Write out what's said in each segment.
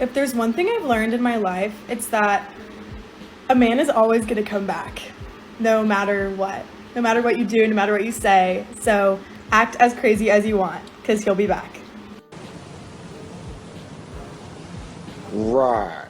If there's one thing I've learned in my life, it's that a man is always gonna come back, no matter what. No matter what you do, no matter what you say. So act as crazy as you want, because he'll be back. Right.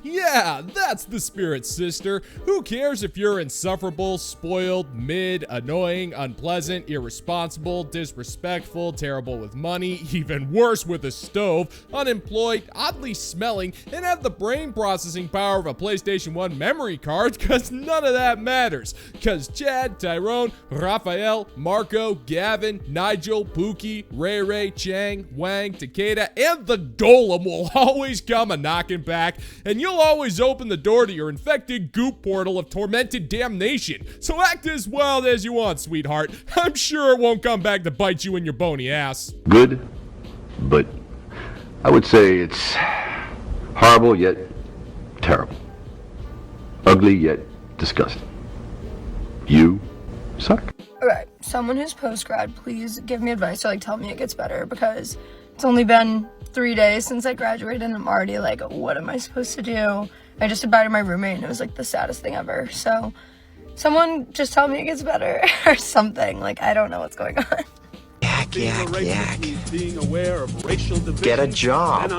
Yeah, that's the spirit, sister. Who cares if you're insufferable, spoiled, mid, annoying, unpleasant, irresponsible, disrespectful, terrible with money, even worse with a stove, unemployed, oddly smelling, and have the brain processing power of a PlayStation 1 memory card, because none of that matters. Because Chad, Tyrone, Raphael, Marco, Gavin, Nigel, Pookie, Ray Ray, Chang, Wang, Takeda, and the Golem will always come a-knocking back, and you'll always open the door to your infected goop portal of tormented damnation. So act as wild as you want, sweetheart. I'm sure it won't come back to bite you in your bony ass. Good, but I would say it's horrible yet terrible. Ugly yet disgusting. You suck. Okay, someone who's post-grad, please give me advice or tell me it gets better, because it's only been 3 days since I graduated and I'm already like, what am I supposed to do? I just invited my roommate and it was like the saddest thing ever. So someone just tell me it gets better or something. I don't know what's going on. Yak. Being aware of racial division. Get a job.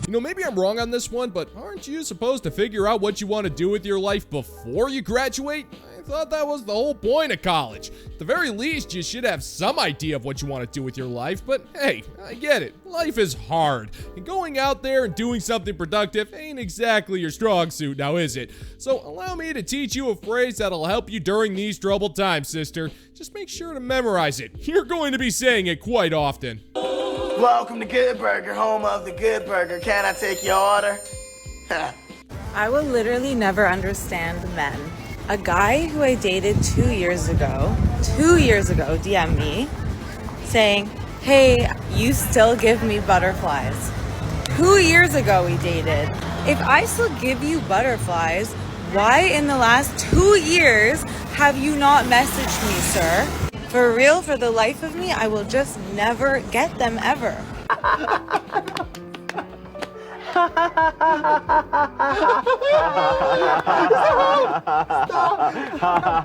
You know, maybe I'm wrong on this one, but aren't you supposed to figure out what you want to do with your life before you graduate? I thought that was the whole point of college. At the very least, you should have some idea of what you want to do with your life, but hey, I get it. Life is hard, and going out there and doing something productive ain't exactly your strong suit, now is it? So allow me to teach you a phrase that'll help you during these troubled times, sister. Just make sure to memorize it. You're going to be saying it quite often. Welcome to Good Burger, home of the Good Burger. Can I take your order? I will literally never understand men. A guy who I dated 2 years ago, DM'd me saying, hey, you still give me butterflies. 2 years ago we dated. If I still give you butterflies, why in the last 2 years have you not messaged me, sir? For real, for the life of me, I will just never get them ever.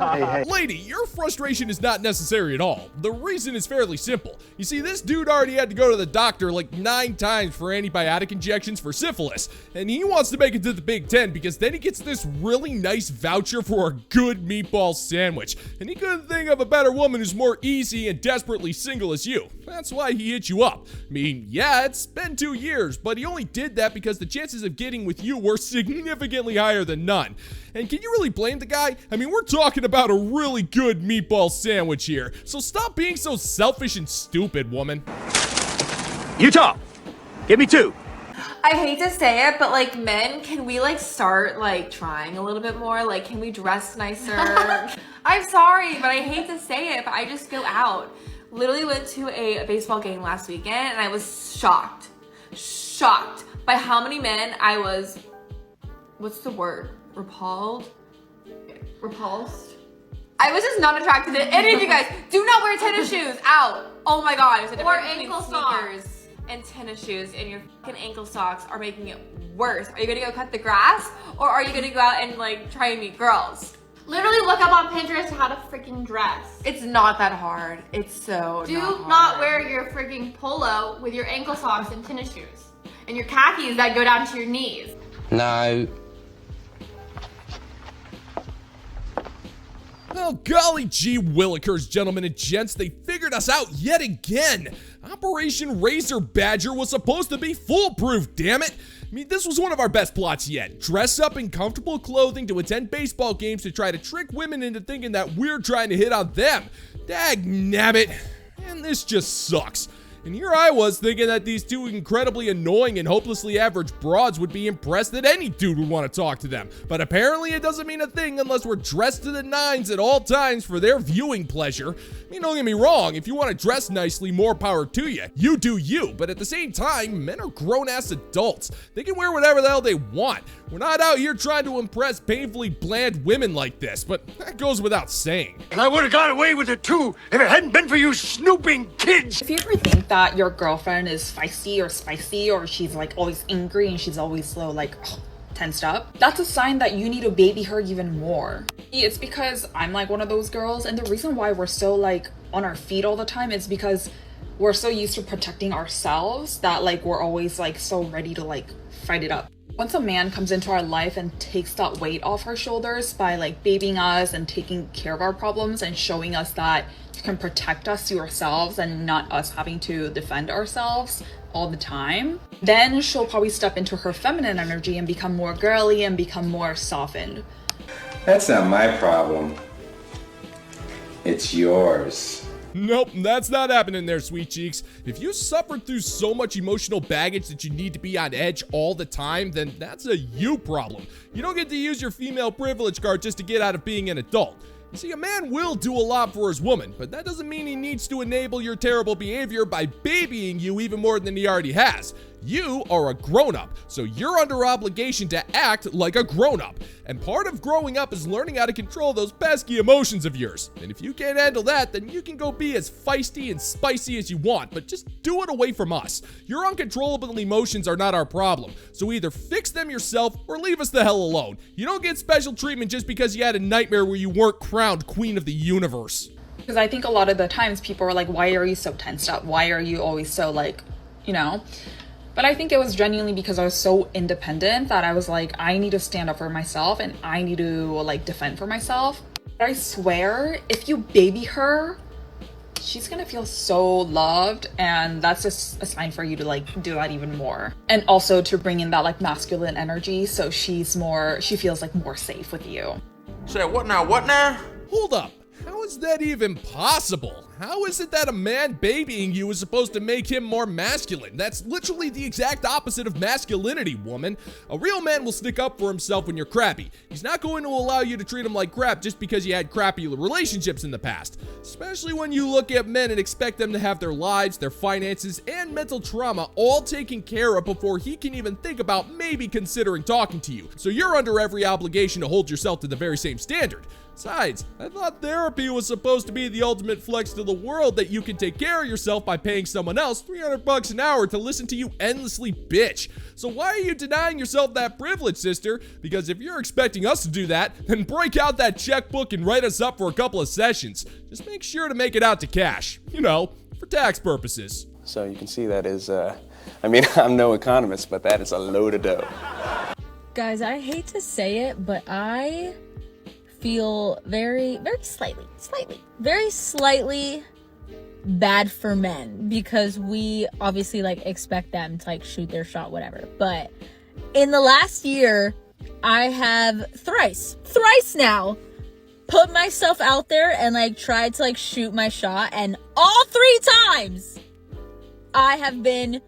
Hey. Lady, your frustration is not necessary at all. The reason is fairly simple. You see, this dude already had to go to the doctor 9 times for antibiotic injections for syphilis, and he wants to make it to the Big Ten because then he gets this really nice voucher for a good meatball sandwich, and he couldn't think of a better woman who's more easy and desperately single as you. That's why he hit you up. I mean, yeah, it's been 2 years, but he only did that because the chances of getting with you were significantly higher than none. And can you really blame the guy? I mean, we're talking about a really good meatball sandwich here, so stop being so selfish and stupid, woman. Utah, give me 2. I hate to say it, but men, can we start trying a little bit more? Can we dress nicer? I'm sorry, but I hate to say it, but I just go out. Literally went to a baseball game last weekend and I was shocked by how many men I was, what's the word? Repulsed? I was just not attracted to any of you guys. Do not wear tennis shoes. Out. Oh my god. There's a difference between sneakers and tennis shoes, and your fucking ankle socks are making it worse. Are you gonna go cut the grass, or are you gonna go out and try and meet girls? Literally look up on Pinterest how to freaking dress. It's not that hard. It's so Do not wear your freaking polo with your ankle socks and tennis shoes. And your khakis that go down to your knees. No. Oh, golly gee willikers, gentlemen and gents, they figured us out yet again. Operation Razor Badger was supposed to be foolproof, damn it. I mean, this was one of our best plots yet. Dress up in comfortable clothing to attend baseball games to try to trick women into thinking that we're trying to hit on them. Dag nabbit. And this just sucks. And here I was thinking that these two incredibly annoying and hopelessly average broads would be impressed that any dude would want to talk to them. But apparently it doesn't mean a thing unless we're dressed to the nines at all times for their viewing pleasure. I mean, don't get me wrong, if you want to dress nicely, more power to you. You do you, but at the same time, men are grown-ass adults. They can wear whatever the hell they want. We're not out here trying to impress painfully bland women like this, but that goes without saying. And I would have got away with it too if it hadn't been for you snooping kids. If you ever think that your girlfriend is feisty or spicy, or she's like always angry and she's always so like tensed up, that's a sign that you need to baby her even more. It's because I'm like one of those girls, and the reason why we're so like on our feet all the time is because we're so used to protecting ourselves that like we're always like so ready to like fight it up. Once a man comes into our life and takes that weight off our shoulders by like babying us and taking care of our problems and showing us that you can protect us yourselves and not us having to defend ourselves all the time, then she'll probably step into her feminine energy and become more girly and become more softened. That's not my problem. It's yours. Nope, that's not happening there, sweet cheeks. If you suffered through so much emotional baggage that you need to be on edge all the time, then that's a you problem. You don't get to use your female privilege card just to get out of being an adult. You see, a man will do a lot for his woman, but that doesn't mean he needs to enable your terrible behavior by babying you even more than he already has. You are a grown-up, so you're under obligation to act like a grown-up. And part of growing up is learning how to control those pesky emotions of yours. And if you can't handle that, then you can go be as feisty and spicy as you want, but just do it away from us. Your uncontrollable emotions are not our problem, so either fix them yourself or leave us the hell alone. You don't get special treatment just because you had a nightmare where you weren't crowned queen of the universe. Because I think a lot of the times people are like, why are you so tensed up? Why are you always so like, you know? But I think it was genuinely because I was so independent that I was like, I need to stand up for myself and I need to like defend for myself. But I swear, if you baby her, she's gonna feel so loved, and that's just a sign for you to like do that even more. And also to bring in that like masculine energy so she feels like more safe with you. Say what now? What now? Hold up. How is that even possible? How is it that a man babying you is supposed to make him more masculine? That's literally the exact opposite of masculinity, woman. A real man will stick up for himself when you're crappy. He's not going to allow you to treat him like crap just because you had crappy relationships in the past. Especially when you look at men and expect them to have their lives, their finances, and mental trauma all taken care of before he can even think about maybe considering talking to you. So you're under every obligation to hold yourself to the very same standard. Besides, I thought therapy was supposed to be the ultimate flex to the world that you can take care of yourself by paying someone else $300 an hour to listen to you endlessly bitch. So why are you denying yourself that privilege, sister? Because if you're expecting us to do that, then break out that checkbook and write us up for a couple of sessions. Just make sure to make it out to cash. You know, for tax purposes. So you can see that is, I mean, I'm no economist, but that is a load of dough. Guys, I hate to say it, but I feel very slightly bad for men, because we obviously like expect them to like shoot their shot, whatever. But in the last year, I have thrice now put myself out there and like tried to like shoot my shot, and all 3 times I have been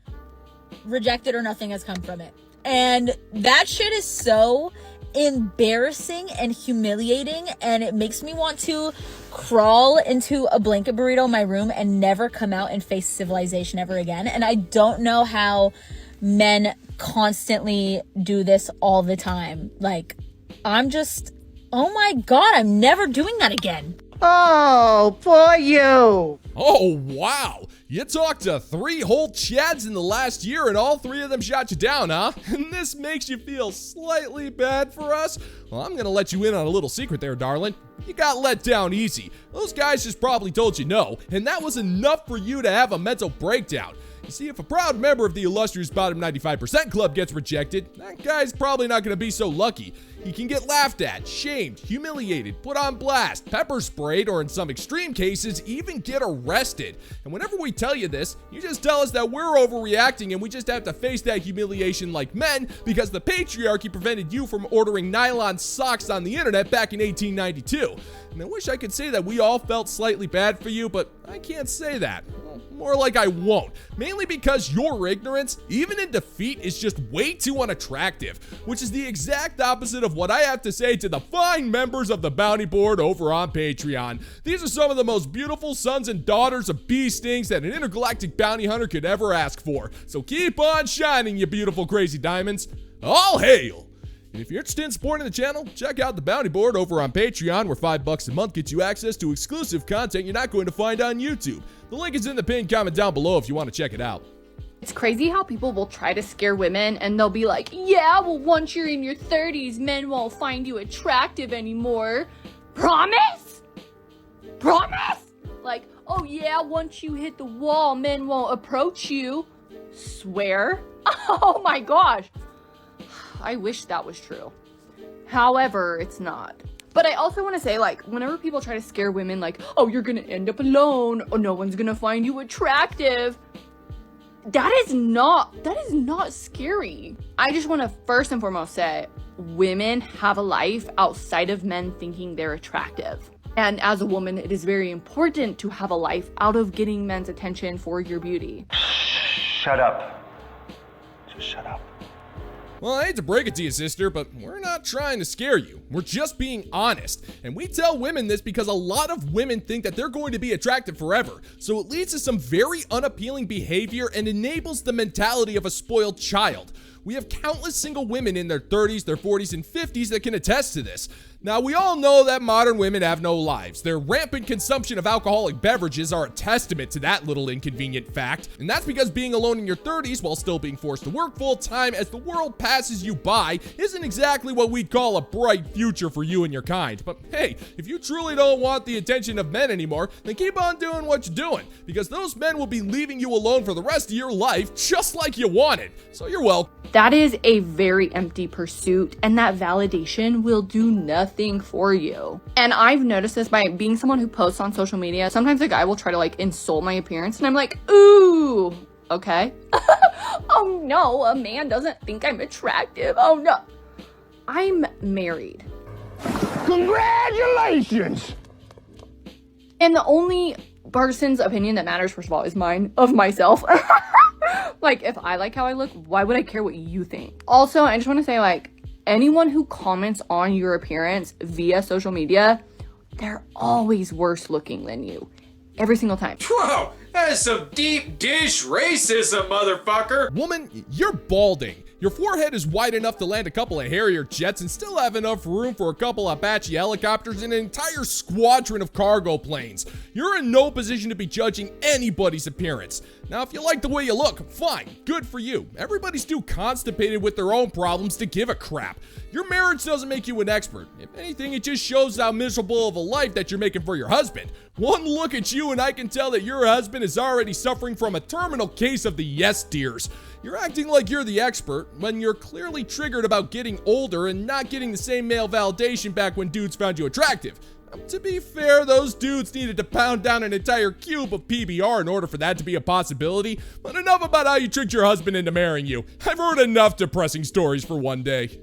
rejected or nothing has come from it. And that shit is so embarrassing and humiliating, and it makes me want to crawl into a blanket burrito in my room and never come out and face civilization ever again. And I don't know how men constantly do this all the time. Like, I'm just, oh my god, I'm never doing that again. Oh, poor you. Oh, wow. You talked to 3 whole chads in the last year and all 3 of them shot you down, huh? And this makes you feel slightly bad for us? Well, I'm gonna let you in on a little secret there, darling. You got let down easy. Those guys just probably told you no, and that was enough for you to have a mental breakdown. You see, if a proud member of the illustrious Bottom 95% Club gets rejected, that guy's probably not going to be so lucky. He can get laughed at, shamed, humiliated, put on blast, pepper sprayed, or in some extreme cases, even get arrested. And whenever we tell you this, you just tell us that we're overreacting and we just have to face that humiliation like men because the patriarchy prevented you from ordering nylon socks on the internet back in 1892. And I wish I could say that we all felt slightly bad for you, but I can't say that. Well, more like I won't. Mainly because your ignorance, even in defeat, is just way too unattractive, which is the exact opposite of what I have to say to the fine members of the Bounty Board over on Patreon. These are some of the most beautiful sons and daughters of bee stings that an intergalactic bounty hunter could ever ask for. So keep on shining, you beautiful crazy diamonds. All hail! And if you're interested in supporting the channel, check out the bounty board over on Patreon, where $5 a month gets you access to exclusive content you're not going to find on YouTube. The link is in the pinned comment down below if you want to check it out. It's crazy how people will try to scare women and they'll be like, yeah, well, once you're in your 30s, men won't find you attractive anymore. Promise? Promise? Like, oh yeah, once you hit the wall, men won't approach you. Swear? Oh my gosh. I wish that was true. However, it's not. But I also want to say, like, whenever people try to scare women, like, oh, you're gonna end up alone, or no one's gonna find you attractive. That is not scary. I just want to first and foremost say, women have a life outside of men thinking they're attractive. And as a woman, it is very important to have a life out of getting men's attention for your beauty. Shut up. Just shut up. Well, I hate to break it to you, sister, but we're not trying to scare you. We're just being honest. And we tell women this because a lot of women think that they're going to be attractive forever. So it leads to some very unappealing behavior and enables the mentality of a spoiled child. We have countless single women in their 30s, their 40s, and 50s that can attest to this. Now, we all know that modern women have no lives. Their rampant consumption of alcoholic beverages are a testament to that little inconvenient fact. And that's because being alone in your 30s while still being forced to work full time as the world passes you by isn't exactly what we'd call a bright future for you and your kind. But hey, if you truly don't want the attention of men anymore, then keep on doing what you're doing, because those men will be leaving you alone for the rest of your life just like you wanted. So you're welcome. That is a very empty pursuit, and that validation will do nothing for you. And I've noticed this by being someone who posts on social media. Sometimes a guy will try to like insult my appearance, and I'm like, ooh, okay. Oh no, a man doesn't think I'm attractive. Oh no. I'm married. Congratulations! And the only person's opinion that matters, first of all, is mine, of myself. Like, if I like how I look, why would I care what you think? Also, I just want to say, like, anyone who comments on your appearance via social media, they're always worse looking than you. Every single time. Whoa, that is some deep dish racism, motherfucker. Woman, you're balding. Your forehead is wide enough to land a couple of Harrier jets and still have enough room for a couple of Apache helicopters and an entire squadron of cargo planes. You're in no position to be judging anybody's appearance. Now, if you like the way you look, fine, good for you. Everybody's too constipated with their own problems to give a crap. Your marriage doesn't make you an expert. If anything, it just shows how miserable of a life that you're making for your husband. One look at you and I can tell that your husband is already suffering from a terminal case of the yes dears. You're acting like you're the expert when you're clearly triggered about getting older and not getting the same male validation back when dudes found you attractive. To be fair, those dudes needed to pound down an entire cube of PBR in order for that to be a possibility. But enough about how you tricked your husband into marrying you. I've heard enough depressing stories for one day.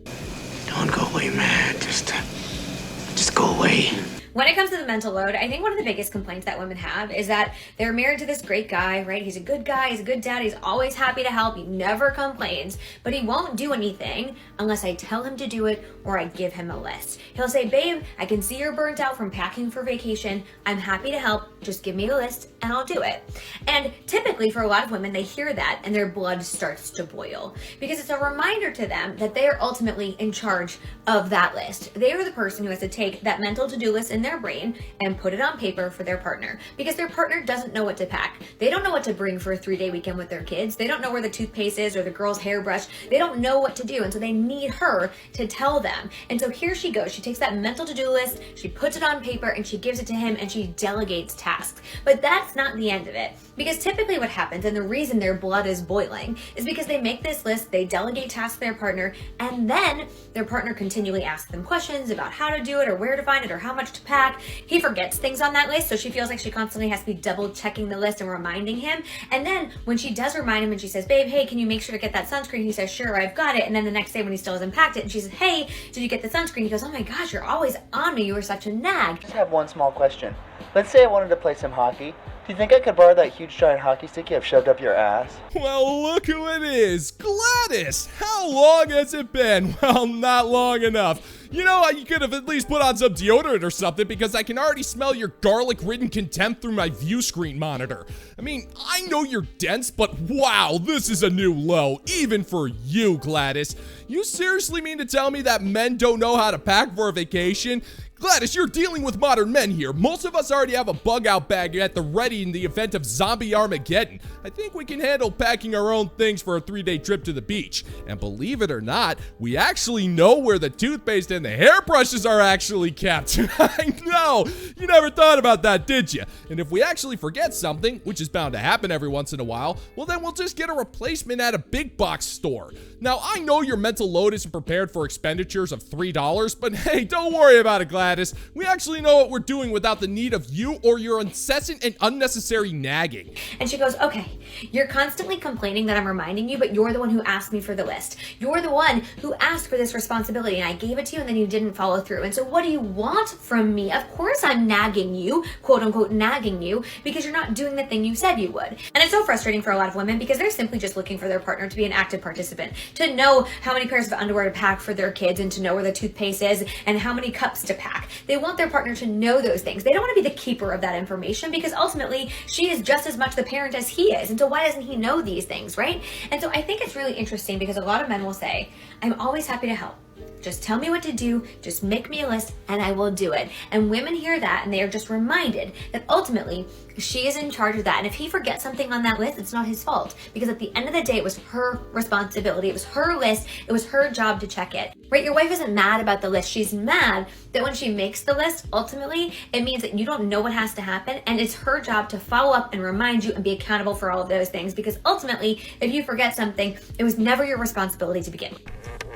Don't go away, man. Just go away. When it comes to the mental load, I think one of the biggest complaints that women have is that they're married to this great guy, right? He's a good guy, he's a good dad, he's always happy to help, he never complains, but he won't do anything unless I tell him to do it or I give him a list. He'll say, babe, I can see you're burnt out from packing for vacation. I'm happy to help. Just give me a list and I'll do it. And typically for a lot of women, they hear that and their blood starts to boil because it's a reminder to them that they are ultimately in charge of that list. They are the person who has to take that mental to-do list in their brain and put it on paper for their partner, because their partner doesn't know what to pack. They don't know what to bring for a 3-day weekend with their kids. They don't know where the toothpaste is or the girl's hairbrush. They don't know what to do, and so they need her to tell them. And so here she goes. She takes that mental to-do list, she puts it on paper, and she gives it to him, and she delegates tasks. But that's not the end of it, because typically what happens, and the reason their blood is boiling, is because they make this list, they delegate tasks to their partner, and then their partner continually asks them questions about how to do it or where to find it or how much to pack. He forgets things on that list, so she feels like she constantly has to be double checking the list and reminding him. And then when she does remind him and she says, babe, hey, can you make sure to get that sunscreen? He says, sure, I've got it. And then the next day when he still hasn't packed it and she says, hey, did you get the sunscreen? He goes, oh my gosh, you're always on me. You were such a nag. I just have one small question. Let's say I wanted to play some hockey. Do you think I could borrow that huge giant hockey stick you have shoved up your ass? Well, look who it is. Gladys! How long has it been? Well, not long enough. You know, you could have at least put on some deodorant or something because I can already smell your garlic-ridden contempt through my view screen monitor. I mean, I know you're dense, but wow, this is a new low, even for you, Gladys. You seriously mean to tell me that men don't know how to pack for a vacation? Gladys, you're dealing with modern men here. Most of us already have a bug-out bag at the ready in the event of zombie Armageddon. I think we can handle packing our own things for a 3-day trip to the beach. And believe it or not, we actually know where the toothpaste and the hairbrushes are actually kept. I know! You never thought about that, did you? And if we actually forget something, which is bound to happen every once in a while, well then we'll just get a replacement at a big box store. Now, I know your mental load isn't prepared for expenditures of $3, but hey, don't worry about it, Gladys. We actually know what we're doing without the need of you or your incessant and unnecessary nagging. And she goes, okay, you're constantly complaining that I'm reminding you, but you're the one who asked me for the list. You're the one who asked for this responsibility, and I gave it to you, and then you didn't follow through. And so what do you want from me? Of course I'm nagging you, quote unquote nagging you, because you're not doing the thing you said you would. And it's so frustrating for a lot of women because they're simply just looking for their partner to be an active participant, to know how many pairs of underwear to pack for their kids and to know where the toothpaste is and how many cups to pack. They want their partner to know those things. They don't want to be the keeper of that information because ultimately she is just as much the parent as he is. And so why doesn't he know these things, right? And so I think it's really interesting because a lot of men will say, I'm always happy to help. Just tell me what to do, just make me a list, and I will do it. And women hear that and they are just reminded that ultimately she is in charge of that. And if he forgets something on that list, it's not his fault. Because at the end of the day, it was her responsibility. It was her list. It was her job to check it. Right? Your wife isn't mad about the list. She's mad that when she makes the list, ultimately, it means that you don't know what has to happen. And it's her job to follow up and remind you and be accountable for all of those things. Because ultimately, if you forget something, it was never your responsibility to begin with.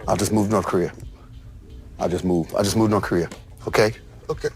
I'll just move to North Korea. I'll just move to North Korea. Okay? Okay.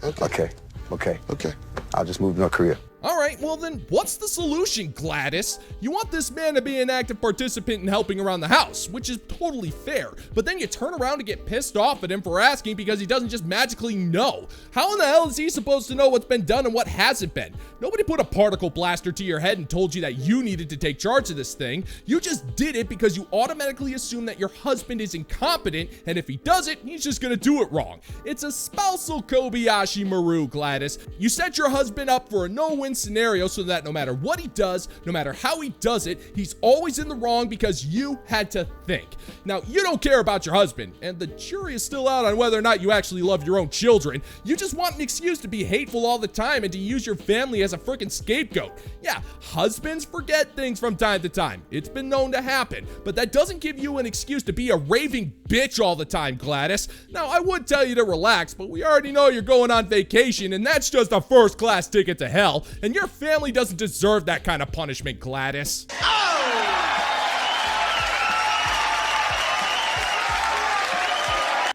I'll just move to North Korea. Alright, well then, what's the solution, Gladys? You want this man to be an active participant in helping around the house, which is totally fair, but then you turn around and get pissed off at him for asking because he doesn't just magically know. How in the hell is he supposed to know what's been done and what hasn't been? Nobody put a particle blaster to your head and told you that you needed to take charge of this thing. You just did it because you automatically assume that your husband is incompetent, and if he does it, he's just gonna do it wrong. It's a spousal Kobayashi Maru, Gladys. You set your husband up for a no-win scenario so that no matter what he does, no matter how he does it, he's always in the wrong because you had to think. Now, you don't care about your husband, and the jury is still out on whether or not you actually love your own children. You just want an excuse to be hateful all the time and to use your family as a freaking scapegoat. Yeah, husbands forget things from time to time. It's been known to happen, but that doesn't give you an excuse to be a raving bitch all the time, Gladys. Now, I would tell you to relax, but we already know you're going on vacation, and that's just a first-class ticket to hell. And your family doesn't deserve that kind of punishment, Gladys.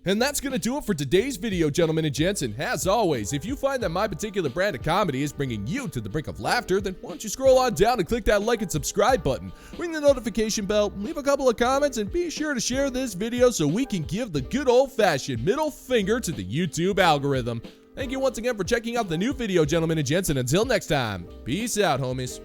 And that's gonna do it for today's video, gentlemen and gents. And as always, if you find that my particular brand of comedy is bringing you to the brink of laughter, then why don't you scroll on down and click that like and subscribe button, ring the notification bell, leave a couple of comments, and be sure to share this video so we can give the good old-fashioned middle finger to the YouTube algorithm. Thank you once again for checking out the new video, gentlemen and gents, and until next time, peace out, homies.